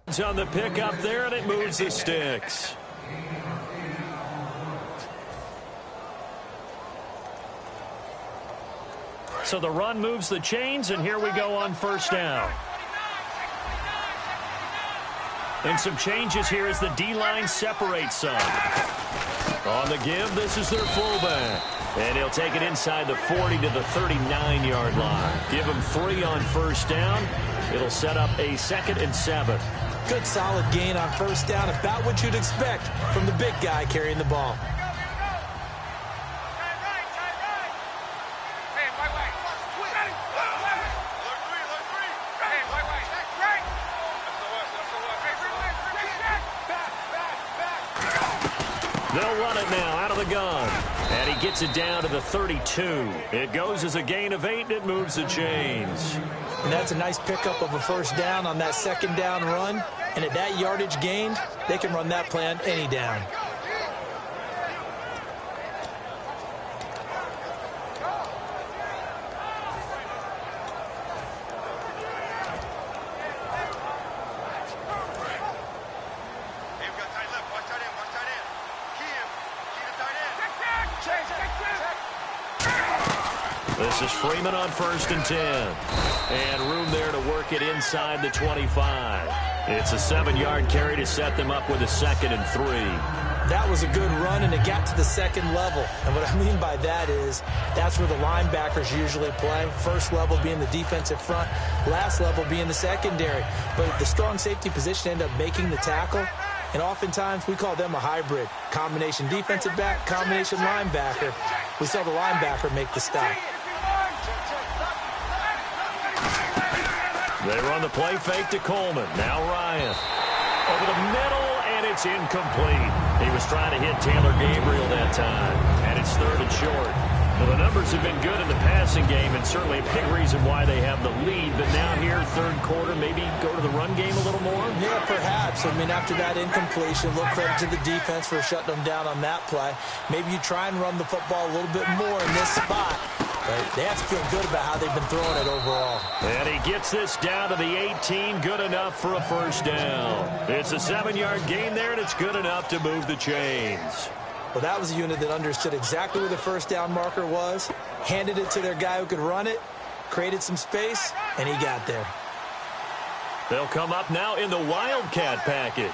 On the pick up there, and it moves the sticks. So the run moves the chains, and here we go on first down. And some changes here as the D-line separates some. On the give, this is their fullback. And he'll take it inside the 40 to the 39-yard line. Give him 3 on first down. It'll set up a 2nd and 7. Good solid gain on first down, about what you'd expect from the big guy carrying the ball. They'll run it now out of the gun. And he gets it down to the 32. It goes as a gain of 8, and it moves the chains. And that's a nice pickup of a first down on that second down run. And at that yardage gained, they can run that play on any down. This is Freeman on 1st and 10. And room there to work it inside the 25. It's a 7-yard carry to set them up with a 2nd and 3. That was a good run, and it got to the second level. And what I mean by that is that's where the linebackers usually play. First level being the defensive front, last level being the secondary. But the strong safety position ended up making the tackle. And oftentimes we call them a hybrid. Combination defensive back, combination linebacker. We saw the linebacker make the stop. They run the play fake to Coleman. Now Ryan. Over the middle, and it's incomplete. He was trying to hit Taylor Gabriel that time, and it's 3rd and short. Well, the numbers have been good in the passing game, and certainly a big reason why they have the lead. But now here, 3rd quarter, maybe go to the run game a little more? Yeah, perhaps. I mean, after that incompletion, look credit to the defense for shutting them down on that play. Maybe you try and run the football a little bit more in this spot. But they have to feel good about how they've been throwing it overall. And he gets this down to the 18. Good enough for a first down. It's a 7-yard gain there, and it's good enough to move the chains. Well, that was a unit that understood exactly where the first down marker was, handed it to their guy who could run it, created some space, and he got there. They'll come up now in the Wildcat package.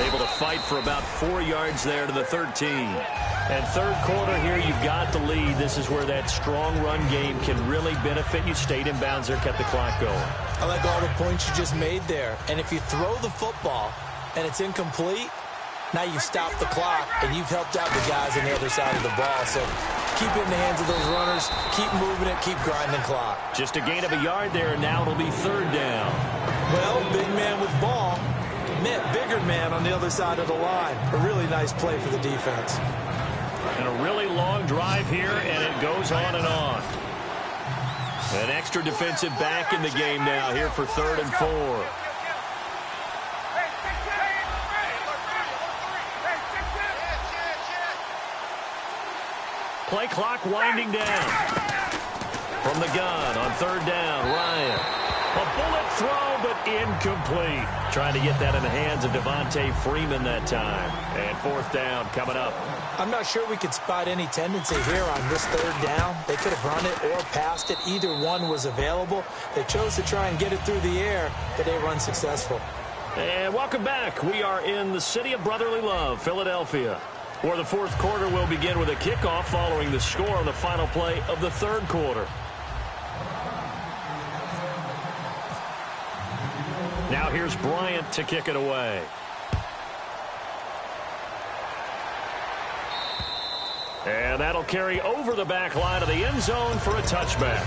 Able to fight for about 4 yards there to the 13. And 3rd quarter here, you've got the lead. This is where that strong run game can really benefit you. Stayed in bounds there, kept the clock going. I like all the points you just made there. And if you throw the football and it's incomplete, now you've stopped the clock and you've helped out the guys on the other side of the ball. So keep it in the hands of those runners, keep moving it, keep grinding the clock. Just a gain of a yard there, and now it'll be 3rd down. Well, big man with ball met bigger man on the other side of the line. A really nice play for the defense. And a really long drive here, and it goes on and on. An extra defensive back in the game now here for 3rd and 4. Play clock winding down. From the gun on 3rd down, Ryan. A bullet throw, but incomplete. Trying to get that in the hands of Devontae Freeman that time. And 4th down coming up. I'm not sure we could spot any tendency here on this 3rd down. They could have run it or passed it. Either one was available. They chose to try and get it through the air, but they were unsuccessful. And welcome back. We are in the city of brotherly love, Philadelphia, where the 4th quarter will begin with a kickoff following the score on the final play of the 3rd quarter. Now here's Bryant to kick it away. And that'll carry over the back line of the end zone for a touchback.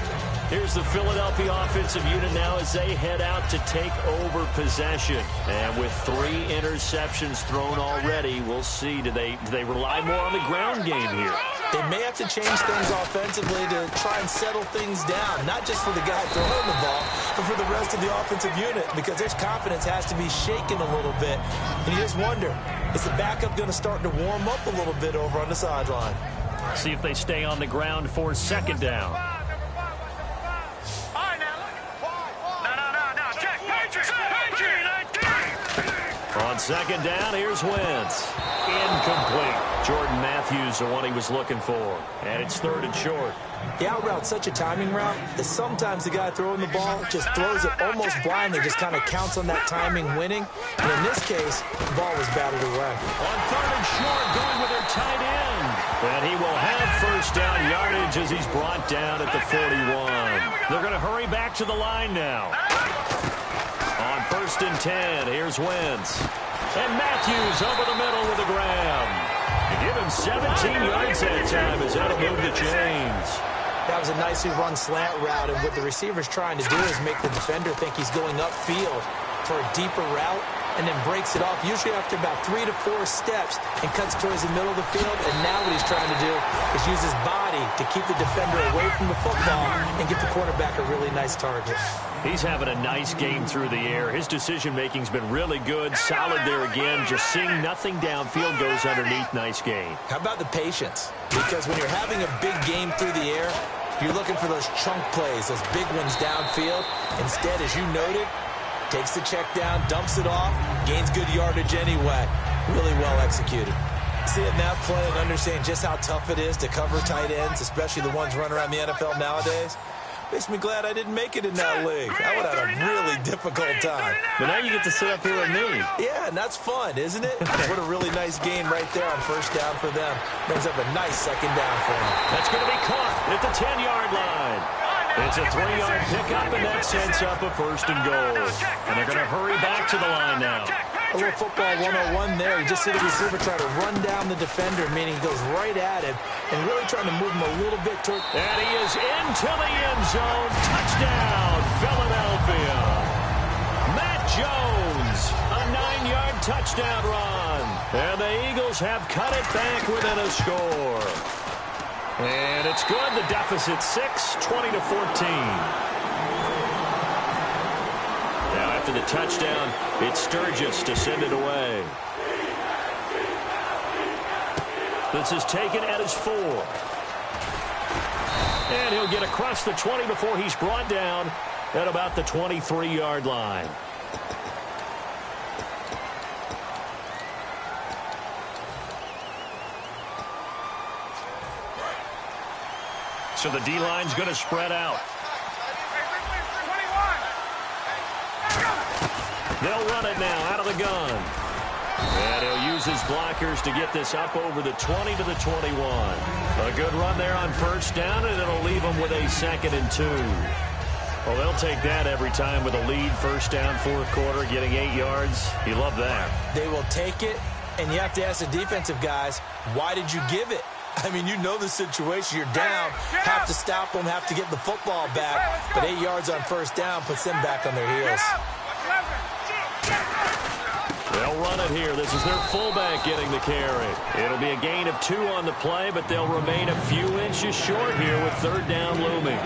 Here's the Philadelphia offensive unit now as they head out to take over possession. And with 3 interceptions thrown already, we'll see. Do they rely more on the ground game here? They may have to change things offensively to try and settle things down, not just for the guy throwing the ball, but for the rest of the offensive unit, because their confidence has to be shaken a little bit. And you just wonder, is the backup going to start to warm up a little bit over on the sideline? See if they stay on the ground for second down. On second down, here's Wentz. Incomplete. Jordan Matthews, the one he was looking for. And it's third and short. The out route's such a timing route that sometimes the guy throwing the ball just throws it almost blindly, just kind of counts on that timing winning. And in this case, the ball was batted away. On third and short, going with their tight end. And he will have first down yardage as he's brought down at the 41. They're going to hurry back to the line now. On first and 10, here's Wentz. And Matthews over the middle with a grab. To give him 17 yards that time as that'll move the chains. That was a nicely run slant route, and what the receiver's trying to do is make the defender think he's going upfield for a deeper route, and then breaks it off, usually after about 3 to 4 steps, and cuts towards the middle of the field. And now what he's trying to do is use his body to keep the defender away from the football and get the quarterback a really nice target. He's having a nice game through the air. His decision-making's been really good. Solid there again. Just seeing nothing downfield goes underneath. Nice game. How about the patience? Because when you're having a big game through the air, you're looking for those chunk plays, those big ones downfield. Instead, as you noted, takes the check down, dumps it off, gains good yardage anyway. Really well executed. Seeing that play and understanding just how tough it is to cover tight ends, especially the ones running around the NFL nowadays, makes me glad I didn't make it in that league. I would have had a really difficult time. But now you get to sit up here with me. Yeah, and that's fun, isn't it? What a really nice game right there on first down for them. Brings up a nice second down for them. That's going to be caught at the 10-yard line. It's a 3-yard pickup, and that sets up a first and goal. And they're going to hurry back to the line now. A little football 101 there. You just see the receiver try to run down the defender, meaning he goes right at him and really trying to move him a little bit toward. And he is into the end zone. Touchdown, Philadelphia. Matt Jones, a 9-yard touchdown run. And the Eagles have cut it back within a score. And it's good. The deficit 6, 20-14. Now after the touchdown, it's Sturgis to send it away. This is taken at his 4. And he'll get across the 20 before he's brought down at about the 23-yard line. So the D-line's going to spread out. They'll run it now out of the gun. And he'll use his blockers to get this up over the 20 to the 21. A good run there on first down, and it'll leave them with a 2nd and 2. Well, they'll take that every time with a lead. First down, fourth quarter, getting 8 yards. You love that. They will take it, and you have to ask the defensive guys, why did you give it? I mean, you know the situation. You're down, have to stop them, have to get the football back. But 8 yards on first down puts them back on their heels. They'll run it here. This is their fullback getting the carry. It'll be a gain of 2 on the play, but they'll remain a few inches short here with third down looming.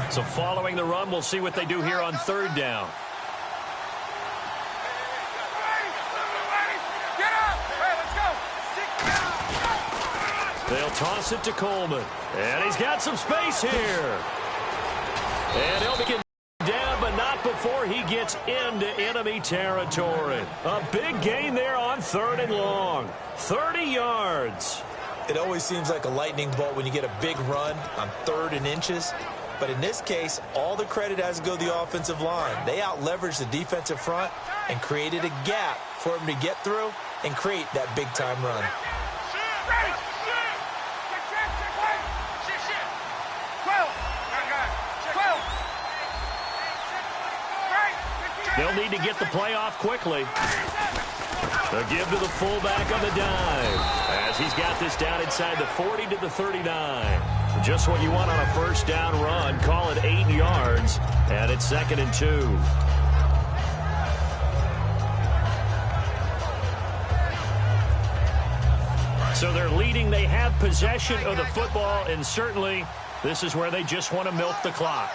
So following the run, we'll see what they do here on third down. They'll toss it to Coleman. And he's got some space here. And he'll be down, but not before he gets into enemy territory. A big gain there on 3rd and long. 30 yards. It always seems like a lightning bolt when you get a big run on 3rd and inches. But in this case, all the credit has to go to the offensive line. They out-leveraged the defensive front and created a gap for him to get through and create that big-time run. They'll need to get the play off quickly. They'll give to the fullback on the dive as he's got this down inside the 40 to the 39. Just what you want on a first down run. Call it 8 yards, and it's 2nd and 2. So they're leading. They have possession of the football, and certainly this is where they just want to milk the clock.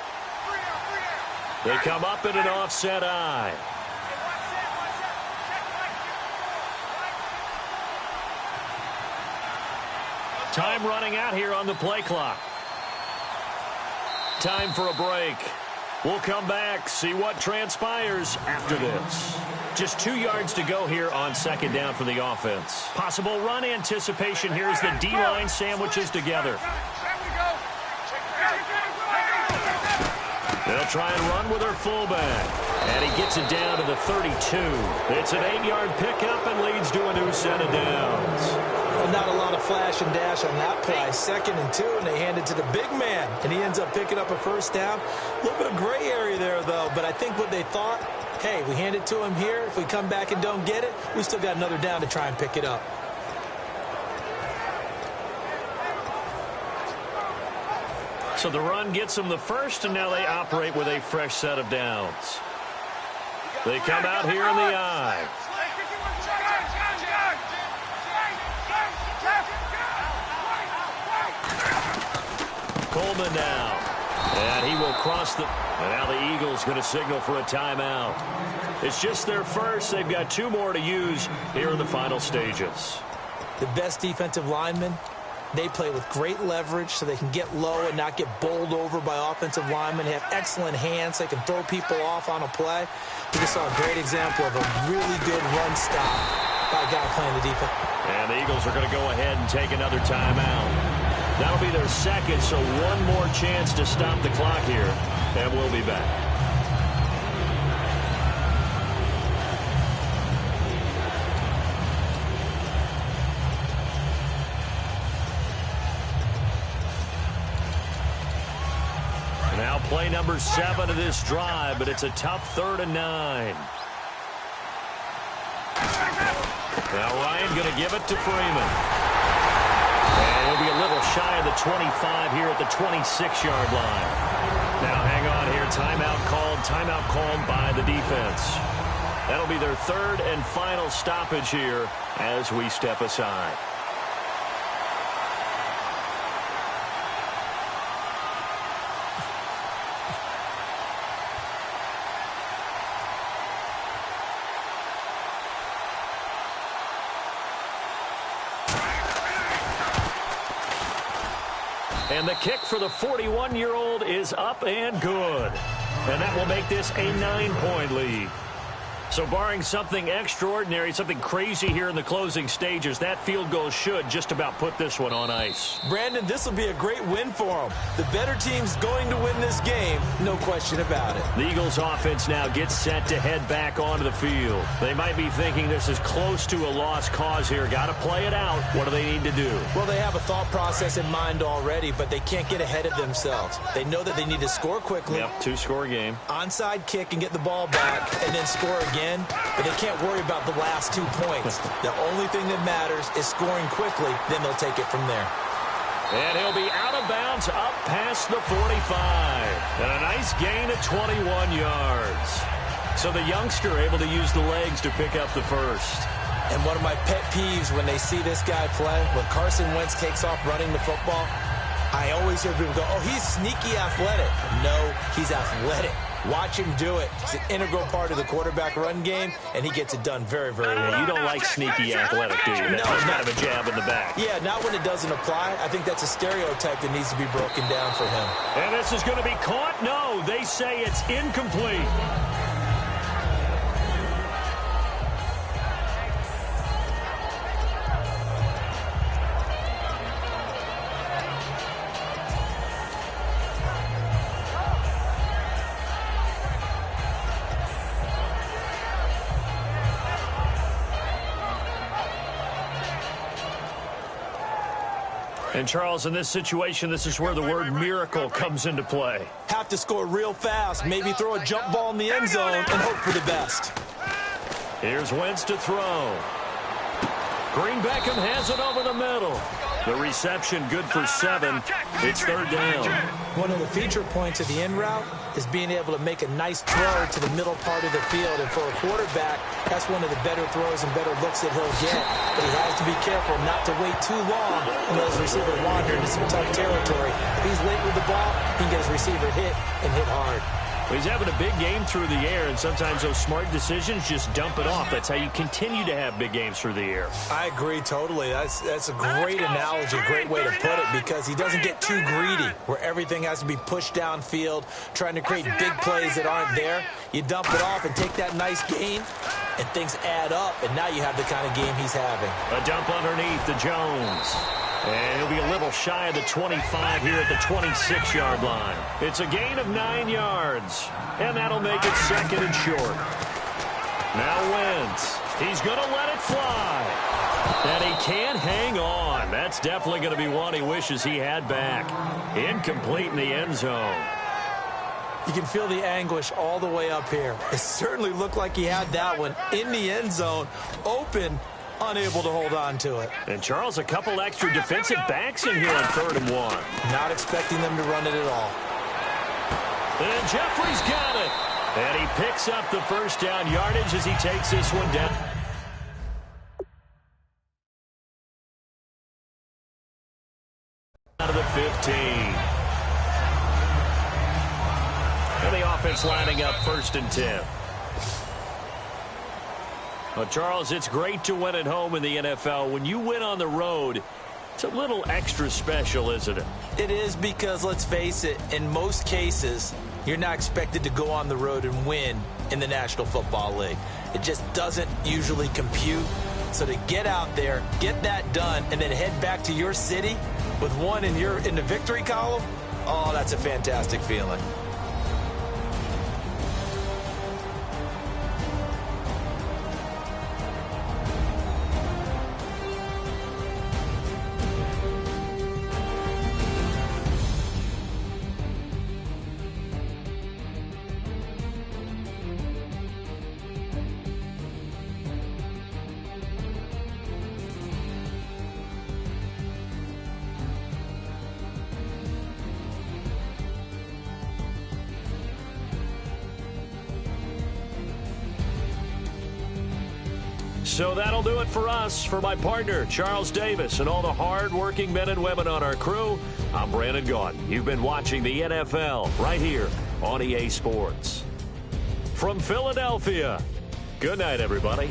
They come up in an offset eye. Time running out here on the play clock. Time for a break. We'll come back, see what transpires after this. Just 2 yards to go here on second down for the offense. Possible run anticipation here as the D-line sandwiches together. They'll try and run with their fullback. And he gets it down to the 32. It's an 8-yard pickup and leads to a new set of downs. Well, not a lot of flash and dash on that play. 2nd and 2, and they hand it to the big man. And he ends up picking up a first down. A little bit of gray area there, though. But I think what they thought, hey, we hand it to him here. If we come back and don't get it, we still got another down to try and pick it up. So the run gets them the first, and now they operate with a fresh set of downs. They come out here in the eye. Coleman now. And he will cross the... And now the Eagles going to signal for a timeout. It's just their first. They've got 2 more to use here in the final stages. The best defensive linemen, they play with great leverage so they can get low and not get bowled over by offensive linemen. They have excellent hands. They can throw people off on a play. We just saw a great example of a really good run stop by a guy playing the defense. And the Eagles are going to go ahead and take another timeout. That'll be their second, so 1 more chance to stop the clock here, and we'll be back. Now play number 7 of this drive, but it's a tough 3rd and 9. Now Ryan going to give it to Freeman. And he'll be a little shy of the 25 here at the 26-yard line. Now hang on here. Timeout called by the defense. That'll be their 3rd and final stoppage here as we step aside. And the kick for the 41-year-old is up and good. And that will make this a 9-point lead. So barring something extraordinary, something crazy here in the closing stages, that field goal should just about put this one on ice. Brandon, this will be a great win for them. The better team's going to win this game, no question about it. The Eagles offense now gets set to head back onto the field. They might be thinking this is close to a lost cause here. Got to play it out. What do they need to do? Well, they have a thought process in mind already, but they can't get ahead of themselves. They know that they need to score quickly. Yep, 2-score game. Onside kick and get the ball back, and then score again. But they can't worry about the last 2 points. The only thing that matters is scoring quickly. Then they'll take it from there. And he'll be out of bounds up past the 45. And a nice gain of 21 yards. So the youngster able to use the legs to pick up the first. And one of my pet peeves when they see this guy play, when Carson Wentz takes off running the football, I always hear people go, oh, he's sneaky athletic. No, he's athletic. Watch him do it. It's an integral part of the quarterback run game, and he gets it done very, very well. You don't like sneaky athletic, do you? That's kind of a jab in the back. Yeah, not when it doesn't apply. I think that's a stereotype that needs to be broken down for him. And this is going to be caught? No, they say it's incomplete. And, Charles, in this situation, this is where the word miracle comes into play. Have to score real fast, maybe throw a jump ball in the end zone and hope for the best. Here's Wentz to throw. Green Beckham has it over the middle. The reception good for 7. It's 3rd down. One of the feature points of the in route is being able to make a nice throw to the middle part of the field. And for a quarterback, that's one of the better throws and better looks that he'll get. But he has to be careful not to wait too long and let his receiver wander into some tough territory. If he's late with the ball, he can get his receiver hit and hit hard. He's having a big game through the air, and sometimes those smart decisions just dump it off. That's how you continue to have big games through the air. I agree totally. That's a great analogy, a great way to put it, because he doesn't get too greedy where everything has to be pushed downfield, trying to create big plays that aren't there. You dump it off and take that nice gain, and things add up, and now you have the kind of game he's having. A dump underneath to Jones. And he'll be a little shy of the 25 here at the 26-yard line. It's a gain of 9 yards, and that'll make it second and short. Now Wentz. He's going to let it fly. And he can't hang on. That's definitely going to be one he wishes he had back. Incomplete in the end zone. You can feel the anguish all the way up here. It certainly looked like he had that one in the end zone, open, unable to hold on to it. And, Charles, a couple extra defensive backs in here on 3rd and 1. Not expecting them to run it at all. And Jeffrey's got it. And he picks up the first down yardage as he takes this one down. Out of the 15. And the offense lining up 1st and 10. Well, Charles, it's great to win at home in the NFL. When you win on the road, it's a little extra special, isn't it? It is, because, let's face it, in most cases, you're not expected to go on the road and win in the National Football League. It just doesn't usually compute. So to get out there, get that done, and then head back to your city with one in the victory column, oh, that's a fantastic feeling. So that'll do it for us. For my partner, Charles Davis, and all the hard-working men and women on our crew, I'm Brandon Gaudin. You've been watching the NFL right here on EA Sports. From Philadelphia, good night, everybody.